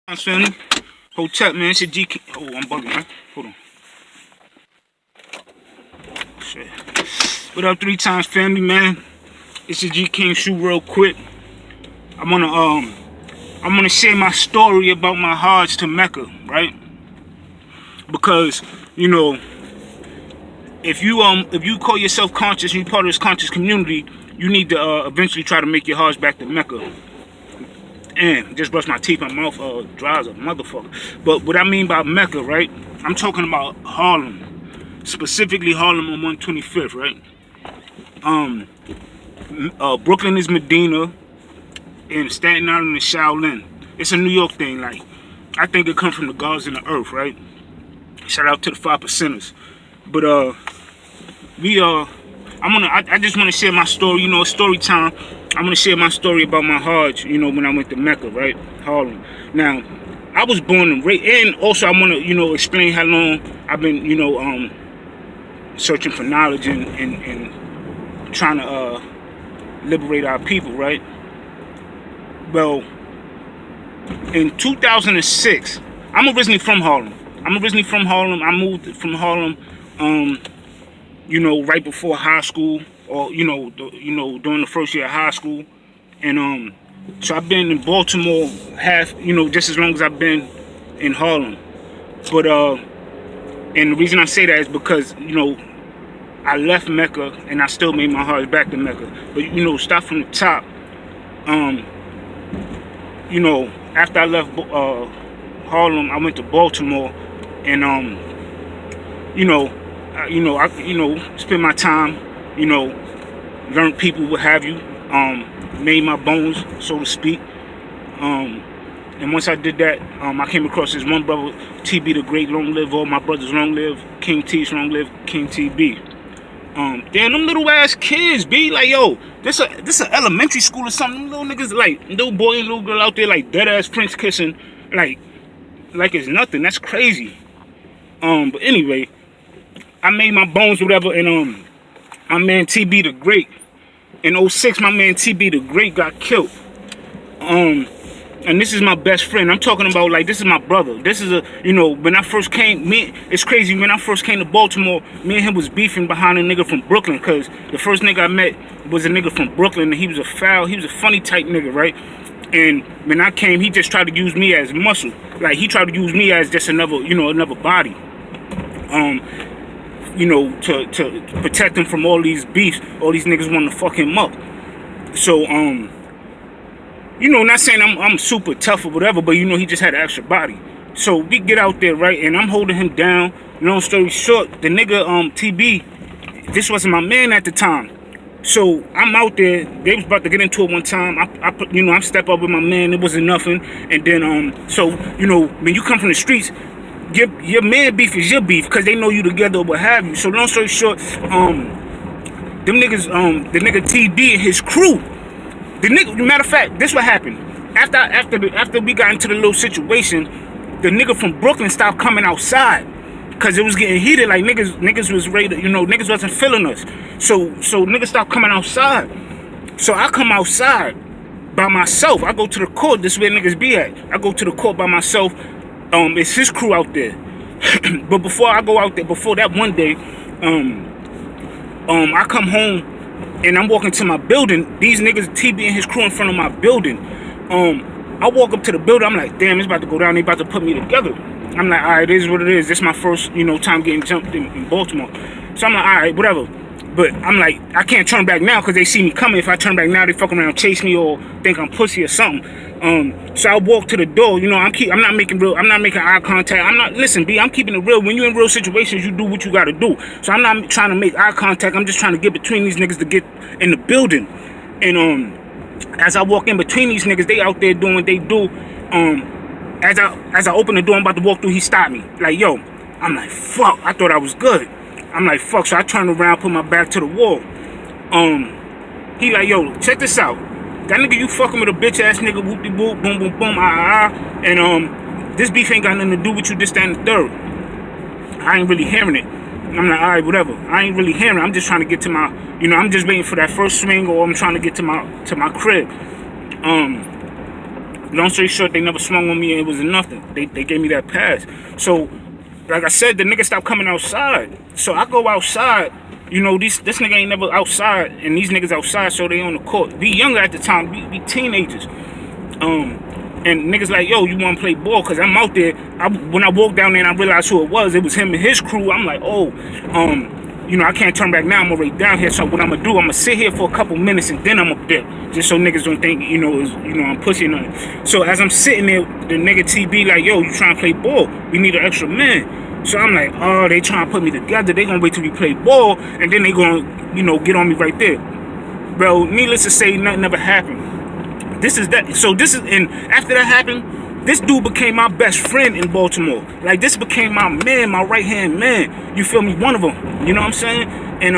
Family, Hotep, man. It's your G. Oh, I'm bugging, man. Hold on. Shit. What up, 3 times family, man? It's your G King Shu real quick. I'm gonna share my story about my Hajj to Mecca, right? Because if you call yourself conscious and you're part of this conscious community, you need to eventually try to make your Hajj back to Mecca. And just brush my teeth, my mouth dry as a motherfucker. But what I mean by Mecca, right? I'm talking about Harlem, specifically Harlem on 125th, right? Brooklyn is Medina, and Staten Island is Shaolin. It's a New York thing. Like, I think it comes from the gods in the earth, right? Shout out to the 5%ers. But I just want to share my story. Story time. I'm going to share my story about my Hajj, when I went to Mecca, right? Harlem. Now, I was born and raised, and also I want to, explain how long I've been, searching for knowledge and trying to liberate our people, right? Well, in 2006, I'm originally from Harlem. I moved from Harlem, right before high school. Or during the first year of high school, and so I've been in Baltimore just as long as I've been in Harlem. But and the reason I say that is because I left Mecca and I still made my Hajj back to Mecca. But start from the top. After I left Harlem, I went to Baltimore, and I spent my time. Learned people, what have you, made my bones, so to speak. And once I did that, I came across this one brother, TB the Great, long live all my brothers, long live King T, long live King TB. Damn, them little ass kids, be like, yo, this a elementary school or something. Them little niggas, like, little boy and little girl out there, like, dead ass Prince kissing, like it's nothing. That's crazy. But anyway, I made my bones, whatever, and my man TB the Great, in 06, my man TB the Great got killed. And this is my best friend. I'm talking about, like, this is my brother. This is when I first came, it's crazy, when I first came to Baltimore, me and him was beefing behind a nigga from Brooklyn, because the first nigga I met was a nigga from Brooklyn, and he was a funny type nigga, right? And when I came, he just tried to use me as muscle. Like, he tried to use me as just another body. To protect him from all these beefs, all these niggas wanting to fuck him up. So, not saying I'm super tough or whatever, but he just had an extra body. So we get out there, right, and I'm holding him down. Long story short, the nigga, TB, this wasn't my man at the time. So I'm out there, they was about to get into it one time. I step up with my man, it wasn't nothing. And then, when you come from the streets, your man beef is your beef, because they know you together or what have you. So long story short, them niggas, the nigga TB and his crew, matter of fact, this what happened. After we got into the little situation, the nigga from Brooklyn stopped coming outside, because it was getting heated. Like, niggas was ready to, niggas wasn't feeling us. So niggas stopped coming outside. So I come outside by myself. I go to the court. This is where niggas be at. I go to the court by myself. It's his crew out there. But before I go out there, before that one day, I come home and I'm walking to my building. These niggas, TB and his crew, in front of my building. I walk up to the building. I'm like, damn, it's about to go down. They about to put me together. I'm like, all right, this is what it is. This is my first, time getting jumped in Baltimore. So I'm like, all right, whatever. But I'm like, I can't turn back now, because they see me coming. If I turn back now, they fuck around, chase me, or think I'm pussy or something. So I walk to the door. I'm not making eye contact. Listen, B, I'm keeping it real. When you're in real situations, you do what you gotta do. So I'm not trying to make eye contact. I'm just trying to get between these niggas to get in the building. And as I walk in between these niggas, they out there doing what they do. As I open the door, I'm about to walk through, he stopped me. Like, yo, I'm like, fuck, I thought I was good. I'm like, fuck, so I turned around, put my back to the wall. He like, yo, check this out. That nigga you fucking with a bitch ass nigga, whoop de whoop, boom, boom, boom, and this beef ain't got nothing to do with you, this, that, and the third. I ain't really hearing it. I'm like, alright, whatever. I ain't really hearing it. I'm just trying to get to my, I'm just waiting for that first swing, or I'm trying to get to my crib. long story short, they never swung on me and it was nothing. They gave me that pass. So, like I said, the nigga stopped coming outside. So I go outside. You know, this nigga ain't never outside, and these niggas outside, so they on the court. We younger at the time, we teenagers. And niggas like, yo, you want to play ball? Because I'm out there. When I walked down there and I realized who it was him and his crew. I'm like, oh, you know, I can't turn back now. I'm already down here. So what I'm going to do, I'm going to sit here for a couple minutes and then I'm going to dip. Just so niggas don't think, I'm pushing on it. So as I'm sitting there, the nigga TB like, yo, you trying to play ball? We need an extra man. So I'm like, oh, they trying to put me together. They going to wait till we play ball and then they going to, get on me right there. Bro, needless to say, nothing ever happened. This is that. So this is, and after that happened, this dude became my best friend in Baltimore. Like, this became my man, my right-hand man. You feel me? One of them. You know what I'm saying? And,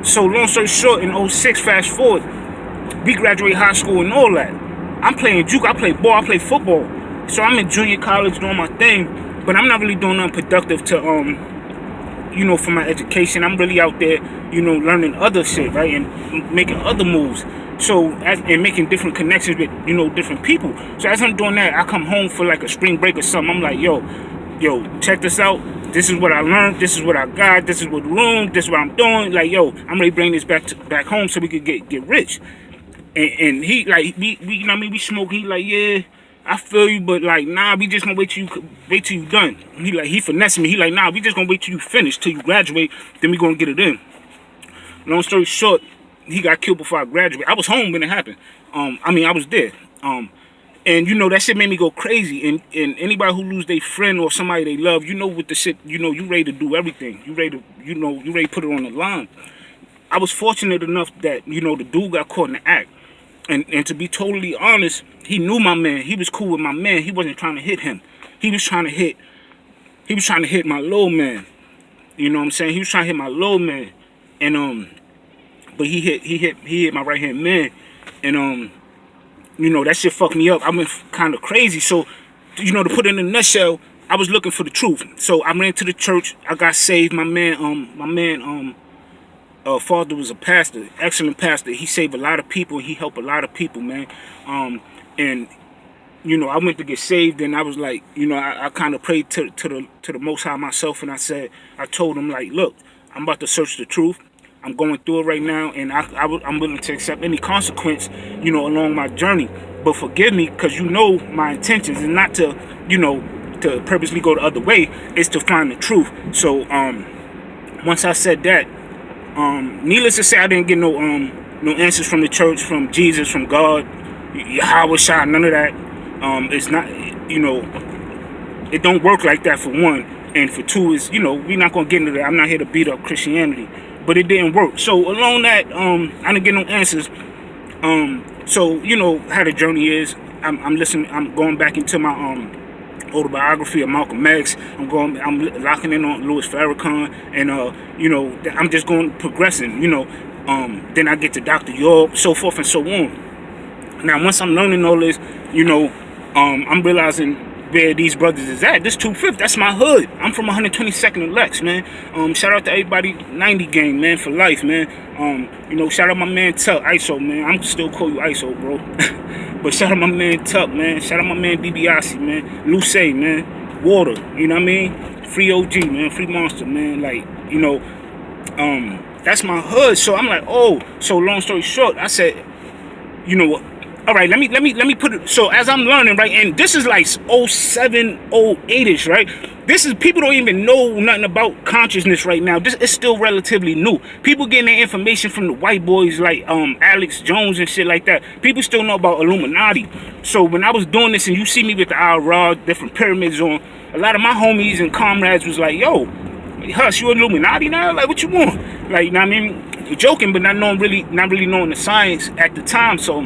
so long story short, in 06, fast forward, we graduate high school and all that. I'm playing juke, I play ball, I play football. So I'm in junior college doing my thing, but I'm not really doing nothing productive to, for my education. I'm really out there, learning other shit, right? And making other moves. So, and making different connections with, different people. So as I'm doing that, I come home for like a spring break or something. I'm like, yo, check this out. This is what I learned. This is what I got. This is what room. This is what I'm doing. Like, yo, I'm ready to bring this back home so we could get rich. And he, like, we smoke. He like, yeah, I feel you, but like, nah, we just gonna wait till you done. He finessing me. He like, nah, we just gonna wait till you finish, till you graduate, then we gonna get it in. Long story short, he got killed before I graduated. I was home when it happened. I was there. And that shit made me go crazy. And anybody who lose their friend or somebody they love, with the shit, you ready to do everything. You ready to put it on the line. I was fortunate enough that, the dude got caught in the act. And to be totally honest, he knew my man. He was cool with my man. He wasn't trying to hit him. He was trying to hit my little man. You know what I'm saying? He was trying to hit my little man. And but he hit my right hand man, and that shit fucked me up. I went kind of crazy. So, to put it in a nutshell, I was looking for the truth. So I ran to the church. I got saved. My man, father was a pastor, excellent pastor. He saved a lot of people. He helped a lot of people, man. And I went to get saved, and I was like, I kind of prayed to the Most High myself, and I told him like, look, I'm about to search the truth. I'm going through it right now, and I'm willing to accept any consequence, along my journey. But forgive me, because my intentions is not to, to purposely go the other way. It's to find the truth. So, once I said that, needless to say, I didn't get no answers from the church, from Jesus, from God, Yahweh Shah, none of that. It's not, it don't work like that, for one. And for two is, we're not going to get into that. I'm not here to beat up Christianity. But it didn't work. So along that, I didn't get no answers. So how the journey is. I'm listening. I'm going back into my autobiography of Malcolm X. I'm locking in on Louis Farrakhan, and I'm just progressing. Then I get to Dr. York, so forth and so on. Now once I'm learning all this, I'm realizing where these brothers is at. This 250, that's my hood. I'm from 122nd and Lex, man. Shout out to everybody, 90 gang, man, for life, man. Shout out my man Tuck, ISO, man. I'm still call you ISO, bro. But shout out my man Tuck, man. Shout out my man DiBiase, man. Luce, man. Water, you know what I mean? Free OG, man. Free Monster, man. Like, that's my hood. So I'm like, oh. So long story short, I said, what? All right, let me put it. So as I'm learning, right, and this is like 07, 08ish, right? This is, people don't even know nothing about consciousness right now. This is still relatively new. People getting their information from the white boys like Alex Jones and shit like that. People still know about Illuminati. So when I was doing this, and you see me with the Al-Ra, different pyramids on, a lot of my homies and comrades was like, yo, Hush, you Illuminati now? Like, what you want? Like, I mean, you're joking, but not really knowing the science at the time. So.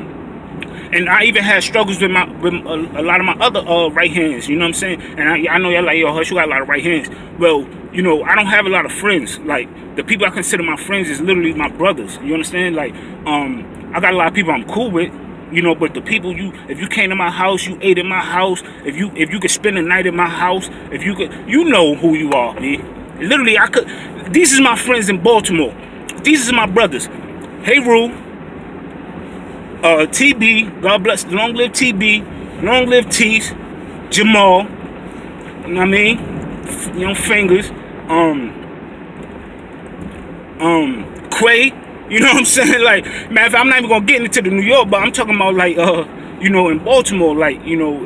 And I even had struggles with a lot of my other right hands, you know what I'm saying? And I know y'all like, yo, Hush, you got a lot of right hands. Well, I don't have a lot of friends. Like, the people I consider my friends is literally my brothers. You understand? Like, I got a lot of people I'm cool with, but the people if you came to my house, you ate in my house, if you could spend the night in my house, if you could, who you are, man. Literally, these is my friends in Baltimore. These is my brothers. Hey, Rue. TB, God bless, long live TB, long live Teeth, Jamal, you know what I mean? Young Fingers, Quay, you know what I'm saying? Like, man, I'm not even gonna get into the New York, but I'm talking about like, you know, in Baltimore, like, you know,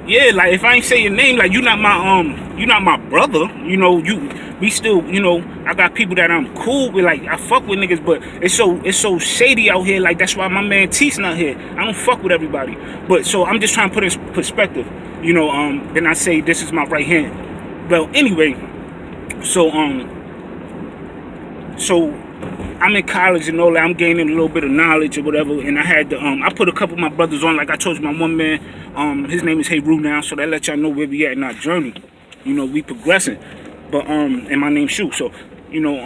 yeah, like if I ain't say your name, like you're not my brother, you know, we still, you know, I got people that I'm cool with, like I fuck with niggas, but it's so shady out here, like that's why my man T's not here. I don't fuck with everybody. But so I'm just trying to put it in perspective, you know, then I say this is my right hand. Well, anyway, so I'm in college and all that. I'm gaining a little bit of knowledge or whatever, and I had to I put a couple of my brothers on. Like I told you, my one man, his name is Hebrew now, so that lets y'all know where we at in our journey. You know, we progressing. But and my name's Shu, so you know,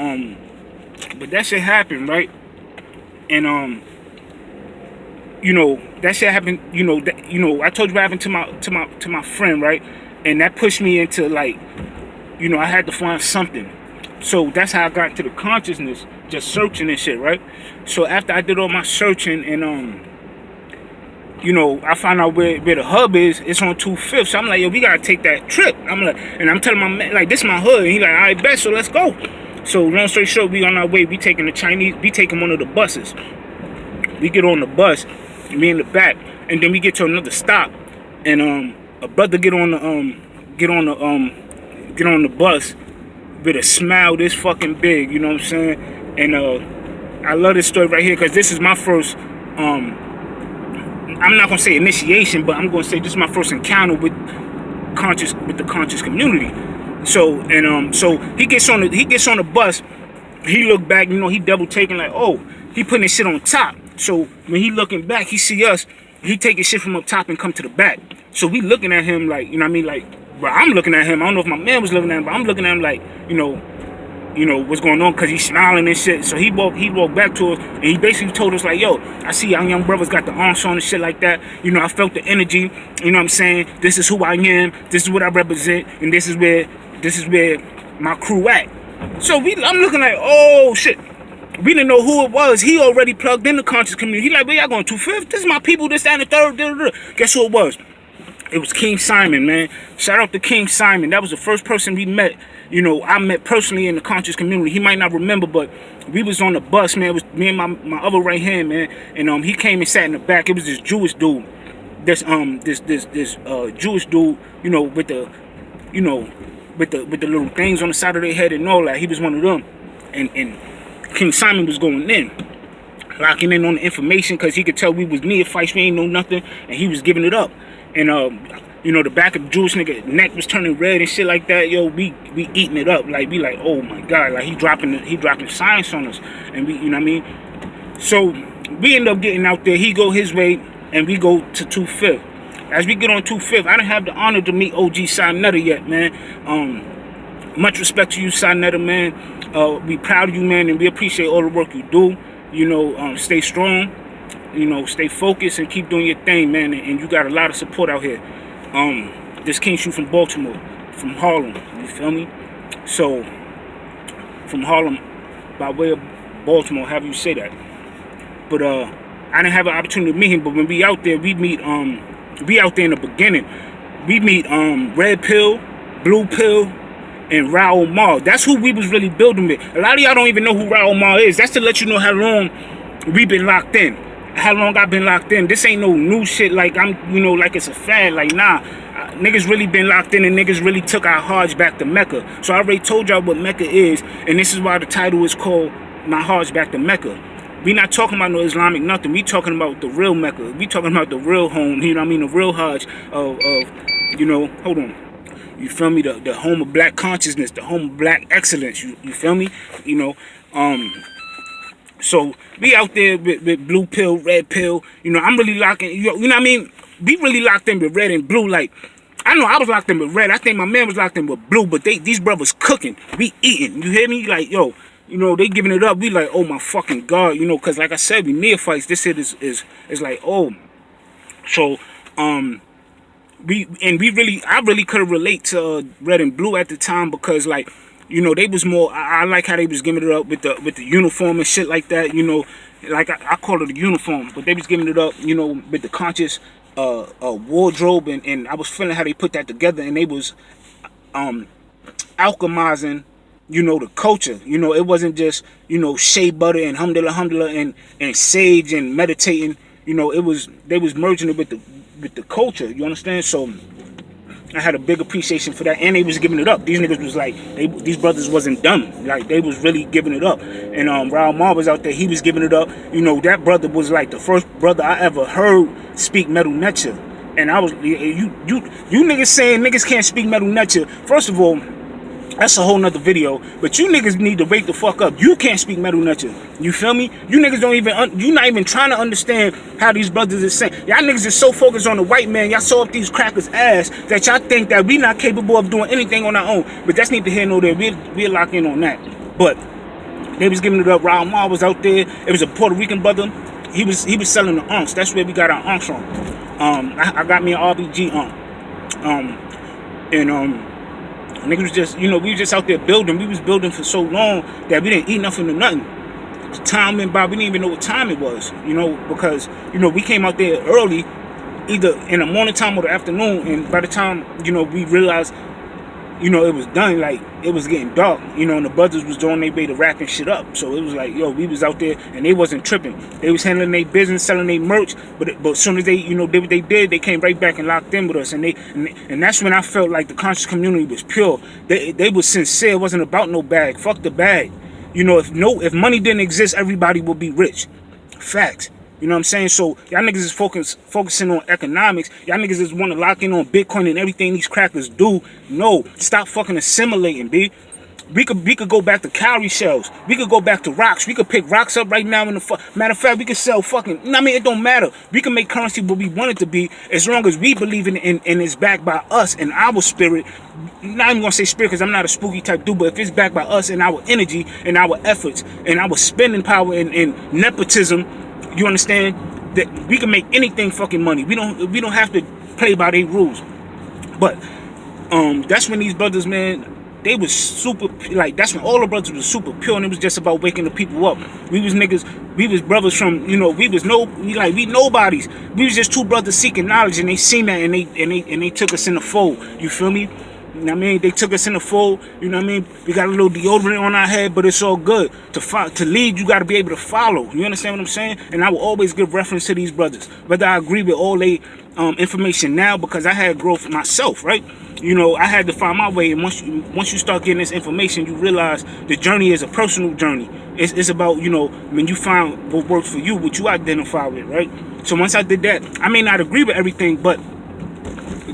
but that shit happened, right? And you know, that shit happened. You know, I told you what happened to my friend, right? And that pushed me into like, you know, I had to find something. So that's how I got into the consciousness, just searching and shit, right? So after I did all my searching and you know, I found out where the hub is. It's on 2/5. So I'm like, yo, we gotta take that trip. I'm like, and I'm telling my man, like, this is my hood. And he like, all right, bet, so let's go. So long story short, we on our way. We taking one of the buses. We get on the bus, me in the back, and then we get to another stop, and a brother get on the bus with a smile this fucking big, you know what I'm saying? And I love this story right here because this is my first I'm not gonna say initiation, but I'm gonna say this is my first encounter with the conscious community. So and so he gets on the bus, he look back, you know, he double taking like, oh, he putting his shit on top. So when he looking back, he see us, he taking shit from up top and come to the back. So we looking at him like, you know what I mean, like, bro, I'm looking at him. I don't know if my man was looking at him, but I'm looking at him like, you know what's going on, because he's smiling and shit. So he walked back to us, and he basically told us like, yo, I see y'all young brothers got the arms on and shit like that. You know, I felt the energy. You know what I'm saying? This is who I am. This is what I represent, and this is where my crew at. So I'm looking like, oh shit. We didn't know who it was. He already plugged in the conscious community. He like, where y'all going, 2/5? This is my people, this, that, and the third. Guess who it was? It was King Simon, man. Shout out to King Simon. That was the first person we met. You know, I met personally in the conscious community. He might not remember, but we was on the bus, man. It was me and my other right hand, man. And he came and sat in the back. It was this Jewish dude. This Jewish dude, you know, with the little things on the side of their head and all that. He was one of them. And King Simon was going in, locking in on the information, because he could tell we was neophytes, we ain't know nothing, and he was giving it up. And you know, the back of the Jewish nigga neck was turning red and shit like that. Yo, we eating it up. Like, we like, oh my God, like he dropping science on us. And we, you know what I mean? So we end up getting out there. He go his way and we go to 2/5. As we get on 2/5, I didn't have the honor to meet OG Sinetta yet, man. Much respect to you, Sinetta, man. We proud of you, man, and we appreciate all the work you do. You know, stay strong. You know, stay focused and keep doing your thing, man. And you got a lot of support out here. This King Shu from Baltimore, from Harlem. You feel me? So, from Harlem, by way of Baltimore, however you say that. But I didn't have an opportunity to meet him. But when we out there, we meet. We out there in the beginning. We meet Red Pill, Blue Pill, and Raul Mar. That's who we was really building with. A lot of y'all don't even know who Raul Mar is. That's to let you know how long we been locked in. How long I've been locked in. This ain't no new shit like like it's a fad. Like, nah. Niggas really been locked in, and niggas really took our Hajj back to Mecca. So I already told y'all what Mecca is, and this is why the title is called My Hajj Back to Mecca. We not talking about no Islamic nothing. We talking about the real Mecca. We talking about the real home, you know what I mean? The real Hajj of you know, hold on. You feel me? The home of black consciousness, the home of black excellence. You feel me? You know, so we out there with Blue Pill, Red Pill. You know, I'm really locking, you know what I mean? We really locked in with red and blue. Like, I know I was locked in with red. I think my man was locked in with blue, but these brothers cooking. We eating. You hear me? Like, yo, you know, they giving it up. We like, oh my fucking God, you know, because like I said, we neophytes. This shit is like, oh. So, I really couldn't relate to red and blue at the time, because like You know, they was more. I like how they was giving it up with the uniform and shit like that. You know, like I call it a uniform, but they was giving it up. You know, with the conscious wardrobe, and I was feeling how they put that together, and they was alchemizing, you know, the culture. You know, it wasn't just, you know, shea butter and alhamdulillah and sage and meditating. You know, they was merging it with the culture. You understand? So I had a big appreciation for that, and they was giving it up. These niggas was like, these brothers wasn't dumb. Like, they was really giving it up. And Raul Ma was out there, he was giving it up. You know, that brother was like the first brother I ever heard speak Medu Neter. And I was, you niggas saying niggas can't speak Medu Neter. First of all, that's a whole nother video, but you niggas need to wake the fuck up. You can't speak Medu Neter. You feel me? You niggas don't even, you not even trying to understand how these brothers is saying. Y'all niggas is so focused on the white man, y'all saw up these crackers' ass that y'all think that we not capable of doing anything on our own. But that's neither here nor there. We'll lock in on that. But they was giving it up. Raul Ma was out there. It was a Puerto Rican brother. He was selling the unks. That's where we got our unks from. I got me an RBG niggas was just, you know, we was just out there building. We was building for so long that we didn't eat nothing or nothing. The time went by, we didn't even know what time it was, you know, because, you know, we came out there early, either in the morning time or the afternoon, and by the time, you know, we realized, you know, it was done, like, it was getting dark, you know, and the brothers was doing their way to wrapping shit up. So it was like, yo, we was out there, and they wasn't tripping. They was handling their business, selling their merch, but as soon as they, you know, did what they did, they came right back and locked in with us, and that's when I felt like the conscious community was pure. They was sincere. It wasn't about no bag. Fuck the bag. You know, if money didn't exist, everybody would be rich. Facts. You know what I'm saying? So y'all niggas is focusing on economics. Y'all niggas just want to lock in on Bitcoin and everything these crackers do. No, stop fucking assimilating, B. We could go back to cowrie shells. We could go back to rocks. We could pick rocks up right now in the matter of fact, we could sell fucking. I mean, it don't matter. We can make currency what we want it to be as long as we believe in it's backed by us and our spirit. Not even gonna say spirit because I'm not a spooky type dude, but if it's backed by us and our energy and our efforts and our spending power and nepotism. You understand that we can make anything fucking money. We don't have to play by their rules. But that's when these brothers, man, they was super, like, that's when all the brothers was super pure, and it was just about waking the people up. We was niggas, we was brothers from, you know, we nobodies. We was just two brothers seeking knowledge, and they seen that, and they took us in the fold. You feel me? You know what I mean? They took us in the fold. You know what I mean? We got a little deodorant on our head, but it's all good. To lead, you got to be able to follow. You understand what I'm saying? And I will always give reference to these brothers. Whether I agree with all their information now, because I had growth myself, right? You know, I had to find my way. And once you start getting this information, you realize the journey is a personal journey. It's about, you know, when you find what works for you, what you identify with, right? So once I did that, I may not agree with everything, but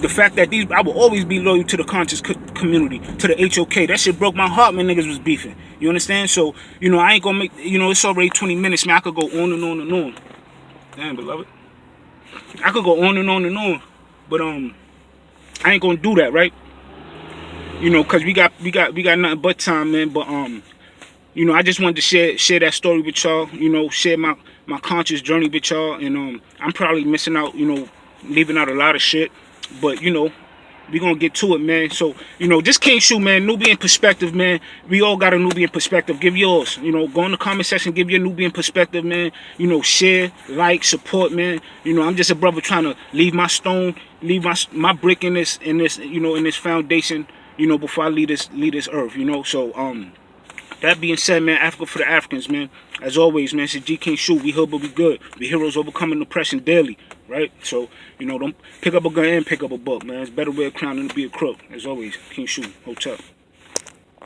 the fact that I will always be loyal to the conscious community, to the HOK. That shit broke my heart when niggas was beefing. You understand? So, you know, I ain't gonna make, you know, it's already 20 minutes, man. I could go on and on and on. Damn, beloved. I could go on and on and on. But, I ain't gonna do that, right? You know, cause we got nothing but time, man. But, you know, I just wanted to share that story with y'all. You know, share my conscious journey with y'all. And, I'm probably missing out, you know, leaving out a lot of shit. But, you know, we gonna get to it, man. So, you know, this King Shu, man, Nubian Perspective, man. We all got a Nubian Perspective. Give yours. You know, go in the comment section, give your Nubian Perspective, man. You know, share, like, support, man. You know, I'm just a brother trying to leave my stone, leave my brick in this, you know, in this foundation, you know, before I leave this earth, you know. So, that being said, man, Africa for the Africans, man. As always, man, it's G King Shu. We hood, but we good. We heroes overcoming oppression daily, right? So, you know, don't pick up a gun and pick up a book, man. It's better wear a crown than to be a crook. As always, King Shu, hotel.